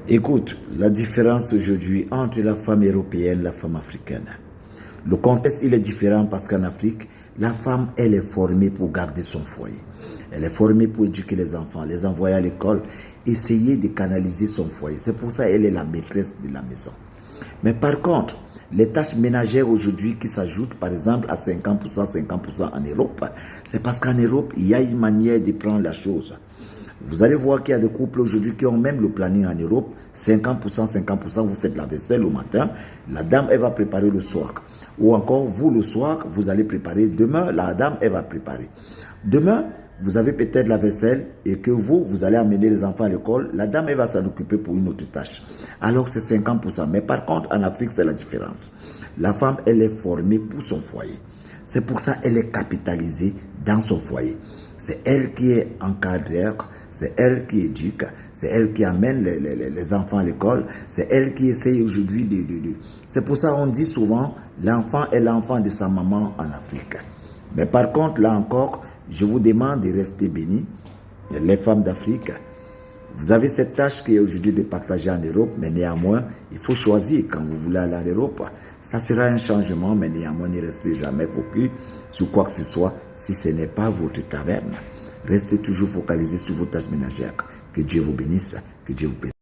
Écoute, la différence aujourd'hui entre la femme européenne et la femme africaine. Le contexte, il est différent parce qu'en Afrique, la femme, elle est formée pour garder son foyer. Elle est formée pour éduquer les enfants, les envoyer à l'école, essayer de canaliser son foyer. C'est pour ça qu'elle est la maîtresse de la maison. Mais par contre, les tâches ménagères aujourd'hui qui s'ajoutent, par exemple, à 50%, 50% en Europe, c'est parce qu'en Europe, il y a une manière de prendre la chose. Vous allez voir qu'il y a des couples aujourd'hui qui ont même le planning en Europe, 50%, 50%, vous faites la vaisselle au matin, la dame, elle va préparer le soir. Ou encore, vous, le soir, vous allez préparer, demain, la dame, elle va préparer. Demain, vous avez peut-être la vaisselle et que vous allez amener les enfants à l'école, la dame, elle va s'en occuper pour une autre tâche. Alors, c'est 50%. Mais par contre, en Afrique, c'est la différence. La femme, elle est formée pour son foyer. C'est pour ça qu'elle est capitalisée dans son foyer. C'est elle qui est encadreur, c'est elle qui éduque, c'est elle qui amène les enfants à l'école, c'est elle qui essaye aujourd'hui de... C'est pour ça qu'on dit souvent, l'enfant est l'enfant de sa maman en Afrique. Mais par contre, là encore, je vous demande de rester bénis, les femmes d'Afrique. Vous avez cette tâche qui est aujourd'hui de partager en Europe, mais néanmoins, il faut choisir quand vous voulez aller en Europe. Ça sera un changement, mais néanmoins, ne restez jamais focus sur quoi que ce soit si ce n'est pas votre taverne. Restez toujours focalisé sur vos tâches ménagères. Que Dieu vous bénisse, que Dieu vous bénisse.